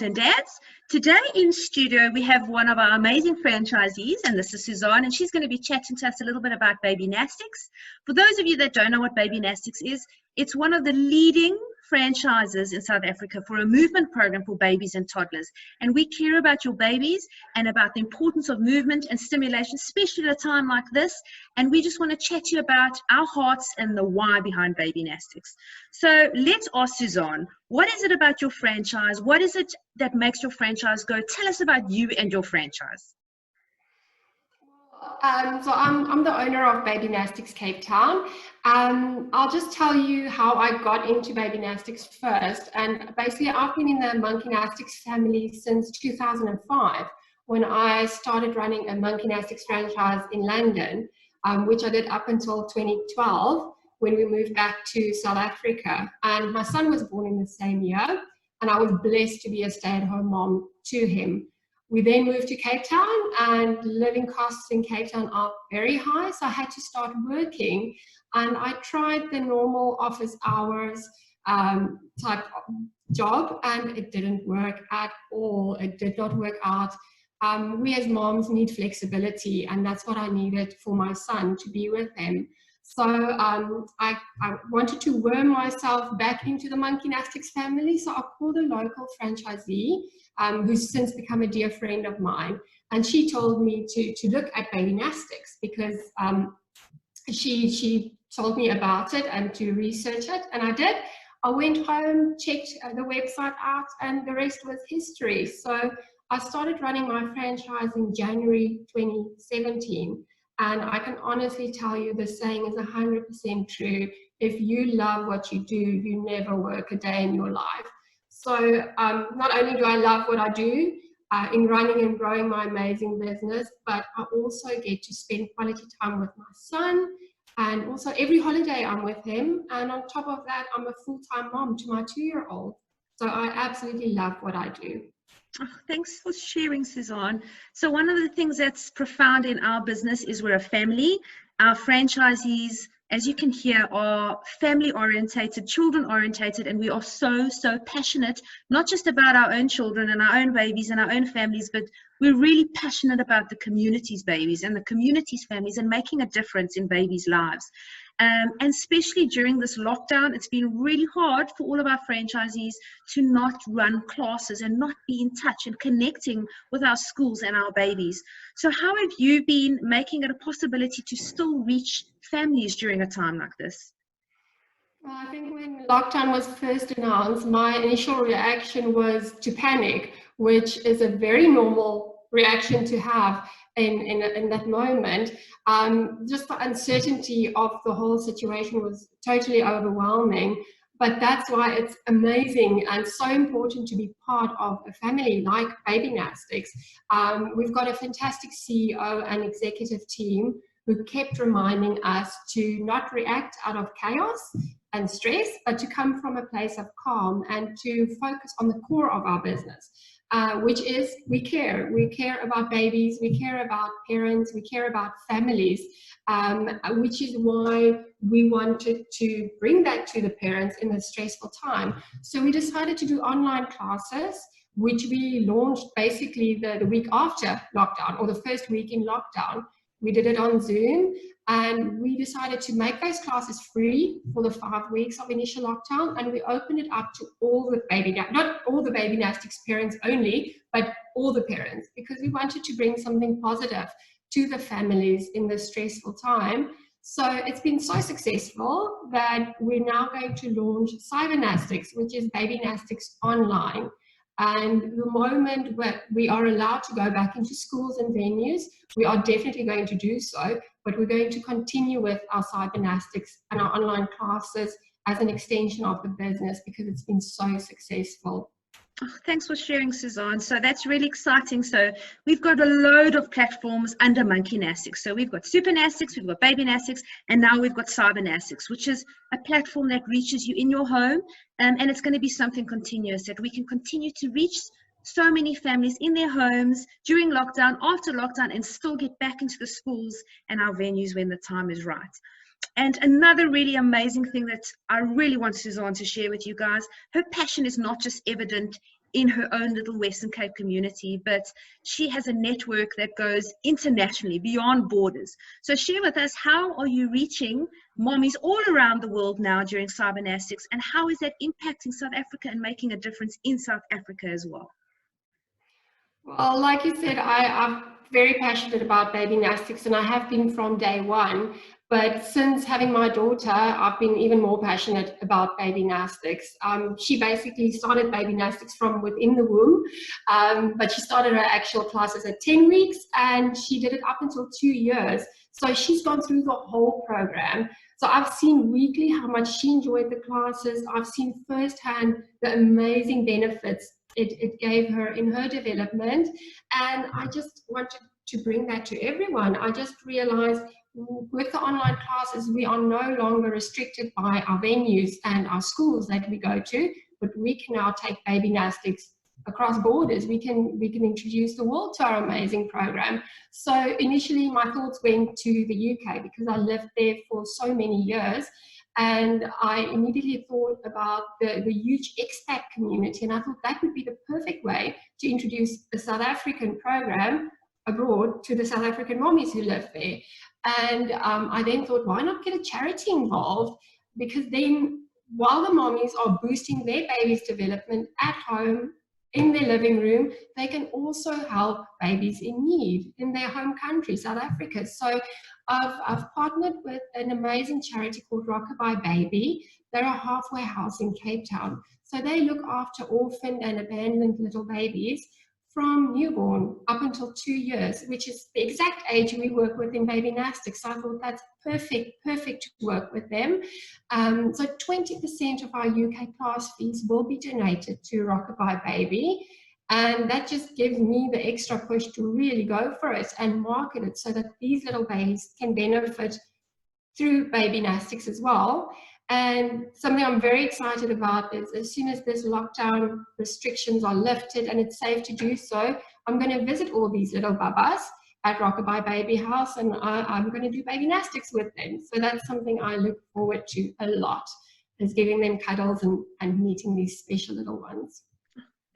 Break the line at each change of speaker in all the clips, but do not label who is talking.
and dads. Today in studio we have one of our amazing franchisees, and this is Suzanne, and she's going to be chatting to us a little bit about Babynastix. For those of you that don't know what Babynastix is, it's one of the leading franchises in South Africa for a movement program for babies and toddlers. And we care about your babies and about the importance of movement and stimulation, especially at a time like this. And we just want to chat to you about our hearts and the why behind Babynastix. So let's ask Suzanne, what is it about your franchise? What is it that makes your franchise go? Tell us about you and your franchise.
So I'm the owner of Babynastix Cape Town. I'll just tell you how I got into Babynastix first. And basically, I've been in the Babynastix family since 2005, when I started running a Babynastix franchise in London, which I did up until 2012, when we moved back to South Africa. And my son was born in the same year, and I was blessed to be a stay-at-home mom to him. We then moved to Cape Town, and living costs in Cape Town are very high, so I had to start working. And I tried the normal office hours type job, and it didn't work at all. It did not work out. We as moms need flexibility, and that's what I needed for my son, to be with him. So I wanted to worm myself back into the Babynastix family, so I called a local franchisee, who's since become a dear friend of mine, and she told me to look at Babynastix because she told me about it and to research it, and I did. I went home, checked the website out, and the rest was history. So I started running my franchise in January 2017. And I can honestly tell you the saying is 100% true. If you love what you do, you never work a day in your life. So not only do I love what I do in running and growing my amazing business, but I also get to spend quality time with my son. And also every holiday I'm with him. And on top of that, I'm a full-time mom to my 2-year-old. So I absolutely love what I do.
Oh, thanks for sharing, Suzanne. So one of the things that's profound in our business is we're a family. Our franchisees, as you can hear, are family orientated, children orientated, and we are so passionate, not just about our own children and our own babies and our own families, but we're really passionate about the community's babies and the community's families and making a difference in babies' lives. And especially during this lockdown, it's been really hard for all of our franchisees to not run classes and not be in touch and connecting with our schools and our babies. So how have you been making it a possibility to still reach families during a time like this?
Well, I think when lockdown was first announced, my initial reaction was to panic, which is a very normal reaction to have in that moment. Just the uncertainty of the whole situation was totally overwhelming. But that's why it's amazing and so important to be part of a family like Babynastix. We've got a fantastic CEO and executive team who kept reminding us to not react out of chaos and stress, but to come from a place of calm and to focus on the core of our business. Which is we care. We care about babies, we care about parents, we care about families, which is why we wanted to bring that to the parents in this stressful time. So we decided to do online classes, which we launched basically the week after lockdown, or the first week in lockdown. We did it on Zoom, and we decided to make those classes free for the 5 weeks of initial lockdown, and we opened it up to all the not all the Babynastix parents only, but all the parents, because we wanted to bring something positive to the families in this stressful time. So it's been so successful that we're now going to launch Babynastix, which is Babynastix Online. And the moment where we are allowed to go back into schools and venues, we are definitely going to do so, but we're going to continue with our Babynastix and our online classes as an extension of the business because it's been so successful.
Oh, thanks for sharing, Suzanne. So that's really exciting. So we've got a load of platforms under Babynastix. So we've got Supernastix, we've got Babynastix, and now we've got Babynastix, which is a platform that reaches you in your home. And it's going to be something continuous that we can continue to reach so many families in their homes during lockdown, after lockdown, and still get back into the schools and our venues when the time is right. And another really amazing thing that I really want Suzanne to share with you guys, her passion is not just evident in her own little Western Cape community, but she has a network that goes internationally, beyond borders. So share with us, how are you reaching mommies all around the world now during Babynastix, and how is that impacting South Africa and making a difference in South Africa as well?
Well, like you said, I'm very passionate about Babynastix, and I have been from day one. But since having my daughter, I've been even more passionate about Babynastix. She basically started Babynastix from within the womb, but she started her actual classes at 10 weeks, and she did it up until 2 years. So she's gone through the whole program. So I've seen weekly how much she enjoyed the classes. I've seen firsthand the amazing benefits it gave her in her development. And I just wanted to bring that to everyone. I just realized with the online classes, we are no longer restricted by our venues and our schools that we go to, but we can now take Babynastix across borders. We can introduce the world to our amazing program. So initially my thoughts went to the UK because I lived there for so many years. And I immediately thought about the huge expat community, and I thought that would be the perfect way to introduce a South African program abroad to the South African mommies who live there. And I then thought, why not get a charity involved? Because then while the mommies are boosting their baby's development at home, in their living room, they can also help babies in need in their home country, South Africa. So I've partnered with an amazing charity called Rockabye Baby. They're a halfway house in Cape Town. So they look after orphaned and abandoned little babies from newborn up until 2 years, which is the exact age we work with in Babynastix. So I thought that's perfect to work with them. So 20% of our UK class fees will be donated to Rockabye Baby. And that just gives me the extra push to really go for it and market it so that these little babies can benefit through Babynastix as well. And something I'm very excited about is as soon as this lockdown restrictions are lifted and it's safe to do so, I'm going to visit all these little babas at Rockabye Baby House, and I'm going to do Babynastix with them. So that's something I look forward to a lot, is giving them cuddles and meeting these special little ones.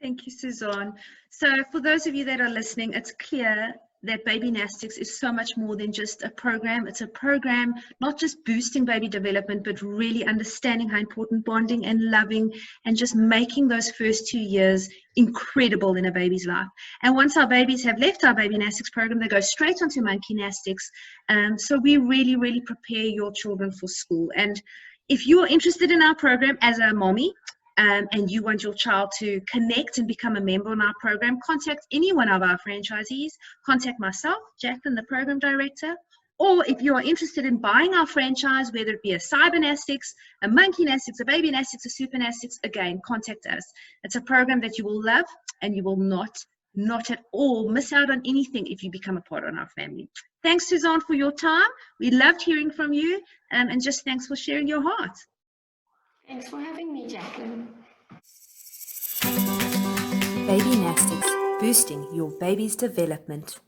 Thank you, Suzanne. So for those of you that are listening, it's clear that Babynastix is so much more than just a program. It's a program not just boosting baby development, but really understanding how important bonding and loving and just making those first 2 years incredible in a baby's life. And once our babies have left our Babynastix program, they go straight onto Monkeynastix. So we really prepare your children for school. And if you are interested in our program as a mommy, and you want your child to connect and become a member on our program, contact any one of our franchisees. Contact myself, Jacqueline, the program director. Or if you are interested in buying our franchise, whether it be a Babynastix, a Monkeynastix, a Babynastix, a Supernastix, again, contact us. It's a program that you will love, and you will not at all miss out on anything if you become a part of our family. Thanks, Suzanne, for your time. We loved hearing from you, and just thanks for sharing your heart.
Thanks for having me, Jacqueline.
Babynastix, boosting your baby's development.